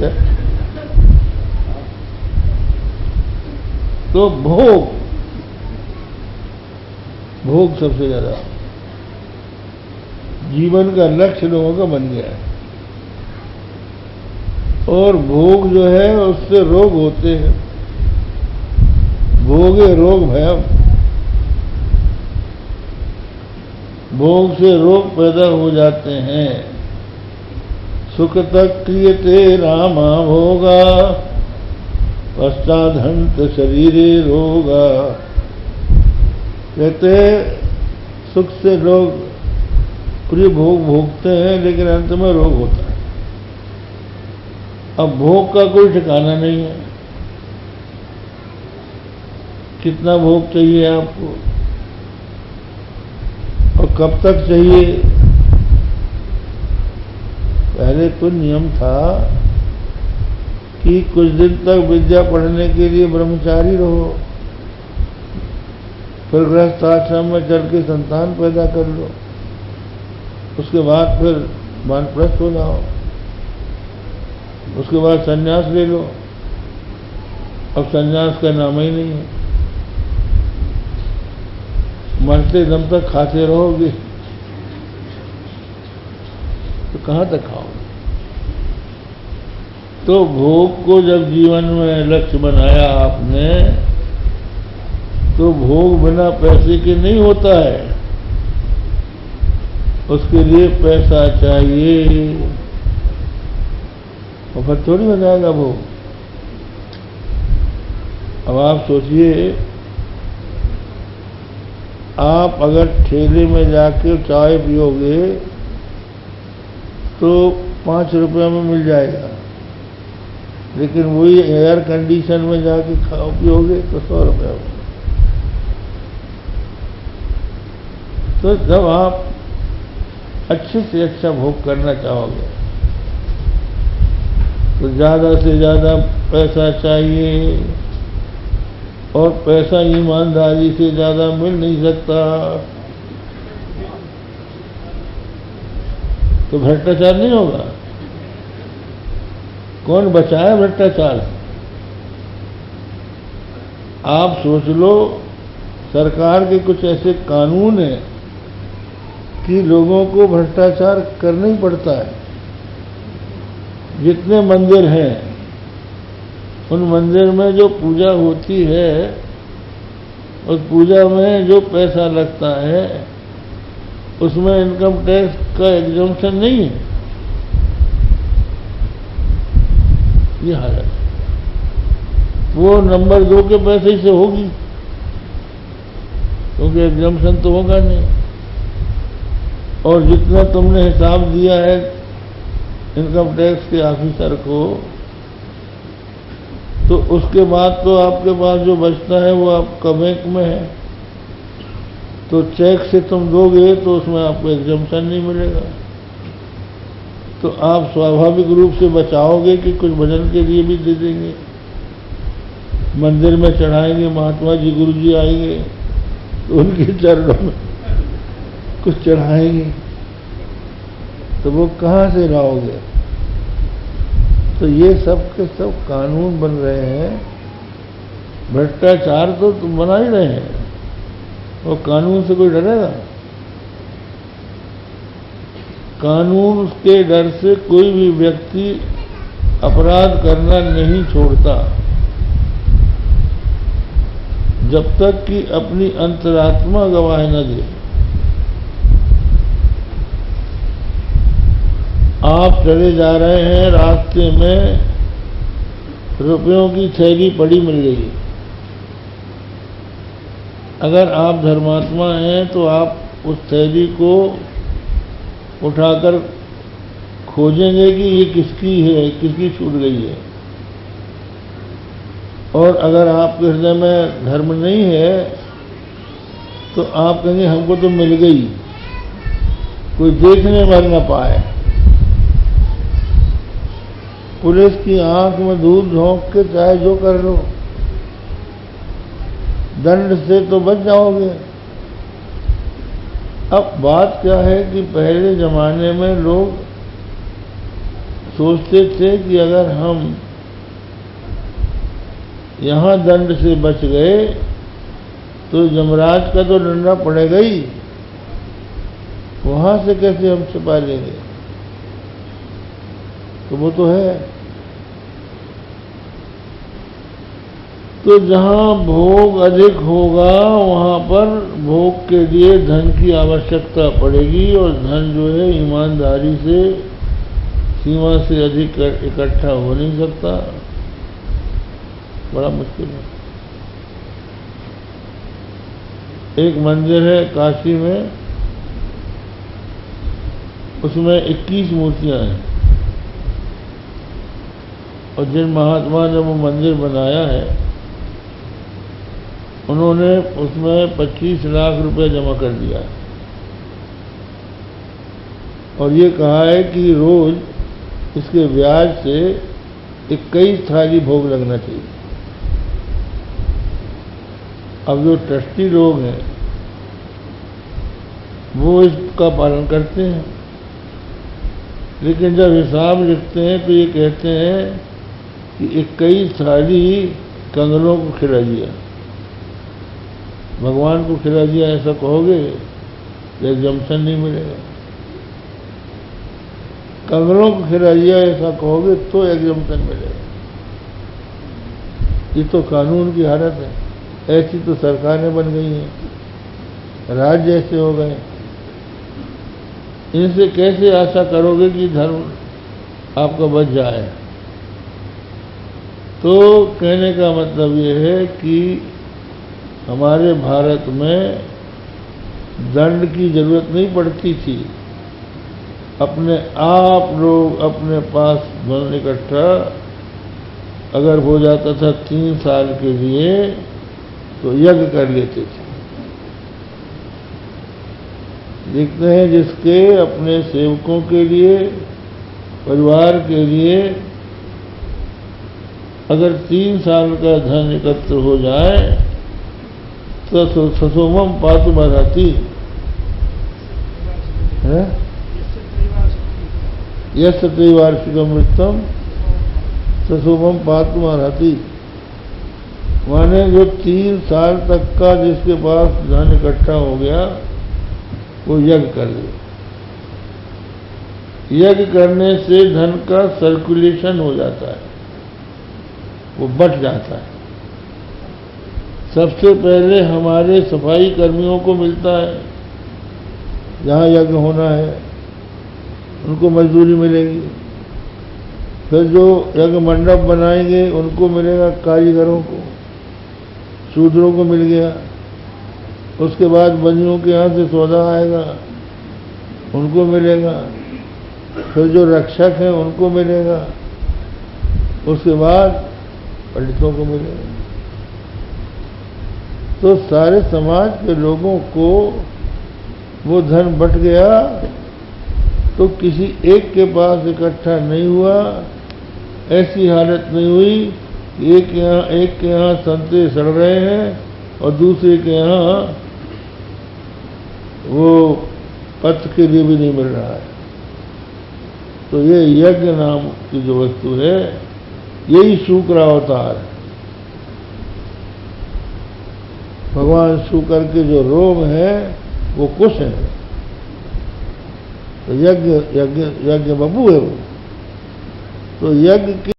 है। तो भोग सबसे ज्यादा जीवन का लक्ष्य लोगों का बन गया है। और भोग जो है उससे रोग होते हैं। भोगे रोग भयम, भोग से रोग पैदा हो जाते हैं। सुख तक क्रियते रामा भोगा, पश्चादहंत शरीरे रोगा। कहते सुख से लोग प्रिय भोग भोगते हैं, लेकिन अंत में रोग होता है। अब भोग का कोई ठिकाना नहीं है। कितना भोग चाहिए आपको और कब तक चाहिए? पहले तो नियम था कि कुछ दिन तक विद्या पढ़ने के लिए ब्रह्मचारी रहो, फिर गृहस्थ आश्रम में चल के संतान पैदा कर लो, उसके बाद फिर वानप्रस्थ हो जाओ, उसके बाद संन्यास ले लो। अब संन्यास का नाम ही नहीं है। मरते दम तक खाते रहोगे तो कहां तक खाओगे? तो भोग को जब जीवन में लक्ष्य बनाया आपने, तो भोग बिना पैसे के नहीं होता है। उसके लिए पैसा चाहिए और फिर थोड़ी हो जाएगा भोग। अब आप सोचिए, आप अगर ठेले में जाके चाय पियोगे तो 5 रुपये में मिल जाएगा, लेकिन वही एयर कंडीशन में जाके खाओ पियोगे तो 100 रुपये में। तो जब आप अच्छे से अच्छा भोग करना चाहोगे तो ज्यादा से ज्यादा पैसा चाहिए, और पैसा ईमानदारी से ज्यादा मिल नहीं सकता। तो भ्रष्टाचार नहीं होगा। कौन बचाए भ्रष्टाचार? आप सोच लो, सरकार के कुछ ऐसे कानून हैं कि लोगों को भ्रष्टाचार करना ही पड़ता है। जितने मंदिर हैं, उन मंदिर में जो पूजा होती है, उस पूजा में जो पैसा लगता है, उसमें इनकम टैक्स का एग्जम्पशन नहीं है। ये हालत, वो नंबर 2 के पैसे से होगी, क्योंकि एग्जम्पशन तो होगा नहीं। और जितना तुमने हिसाब दिया है इनकम टैक्स के ऑफिसर को, तो उसके बाद तो आपके पास जो बचता है वो आपका बैंक में है। तो चेक से तुम दोगे तो उसमें आपको एग्जम्पशन नहीं मिलेगा। तो आप स्वाभाविक रूप से बचाओगे कि कुछ भजन के लिए भी दे देंगे, मंदिर में चढ़ाएंगे, महात्मा जी गुरु जी आएंगे तो उनके चरणों में कुछ चढ़ाएंगे, तो वो कहाँ से लाओगे? तो ये सब के सब कानून बन रहे हैं। भ्रष्टाचार तो तुम बना ही रहे हैं, और कानून से कोई डरेगा? कानून के डर से कोई भी व्यक्ति अपराध करना नहीं छोड़ता, जब तक कि अपनी अंतरात्मा गवाह न दे। आप चले जा रहे हैं, रास्ते में रुपयों की थैली पड़ी मिल गई। अगर आप धर्मात्मा हैं तो आप उस थैली को उठाकर खोजेंगे कि ये किसकी है, किसकी छूट गई है। और अगर आपके हृदय में धर्म नहीं है तो आप कहेंगे हमको तो मिल गई, कोई देखने भर न पाए। पुलिस की आंख में दूध झोंक के चाहे जो कर लो, दंड से तो बच जाओगे। अब बात क्या है कि पहले जमाने में लोग सोचते थे कि अगर हम यहाँ दंड से बच गए तो यमराज का तो डंडा पड़ेगा ही, वहां से कैसे हम छिपा लेंगे। तो वो तो है। तो जहां भोग अधिक होगा वहां पर भोग के लिए धन की आवश्यकता पड़ेगी, और धन जो है ईमानदारी से सीमा से अधिक इकट्ठा हो नहीं सकता, बड़ा मुश्किल है। एक मंदिर है काशी में, उसमें 21 मूर्तियां हैं, और जिन महात्मा ने वो मंदिर बनाया है उन्होंने उसमें 25 लाख रुपए जमा कर दिया है, और ये कहा है कि रोज इसके ब्याज से 21 थाली भोग लगना चाहिए। अब जो ट्रस्टी लोग हैं वो इसका पालन करते हैं, लेकिन जब हिसाब लिखते हैं तो ये कहते हैं कि 21 थाली कंगलों को खिला दिया, भगवान को खिला दिया ऐसा कहोगे तो एग्जम्पशन नहीं मिलेगा। कंगलों को खिला दिया ऐसा कहोगे तो एग्जम्पशन मिलेगा। ये तो कानून की हालत है। ऐसी तो सरकारें बन गई हैं, राज्य ऐसे हो गए। इनसे कैसे आशा करोगे कि धर्म आपका बच जाए। तो कहने का मतलब ये है कि हमारे भारत में दंड की जरूरत नहीं पड़ती थी, अपने आप लोग अपने पास धन इकट्ठा अगर हो जाता था 3 साल के लिए तो यज्ञ कर लेते थे। देखते हैं जिसके अपने सेवकों के लिए, परिवार के लिए अगर 3 साल का धन एकत्र हो जाए तो ससोमम पातुमर्हति है, यस्य त्रैवार्षिकम वृत्तम ससोमम पातुमर्हति। माने जो 3 साल तक का जिसके पास धन इकट्ठा हो गया वो यज्ञ कर ले। यज्ञ करने से धन का सर्कुलेशन हो जाता है, वो बट जाता है। सबसे पहले हमारे सफाई कर्मियों को मिलता है, जहाँ यज्ञ होना है उनको मजदूरी मिलेगी। फिर जो यज्ञ मंडप बनाएंगे उनको मिलेगा, कारीगरों को, शूद्रों को मिल गया। उसके बाद बनियों के यहाँ से सौदा आएगा, उनको मिलेगा। फिर जो रक्षक हैं उनको मिलेगा, उसके बाद पंडितों को मिलेगा। तो सारे समाज के लोगों को वो धन बट गया, तो किसी एक के पास इकट्ठा नहीं हुआ। ऐसी हालत नहीं हुई कि एक के यहाँ संतरे सड़ रहे हैं और दूसरे के यहाँ वो पत्र के लिए भी नहीं मिल रहा है। तो ये यज्ञ नाम की जो वस्तु है यही शुक्र अवतार है। भगवान शुक्र के जो रोम है वो कुश है, तो यज्ञ बबू है वो। तो यज्ञ के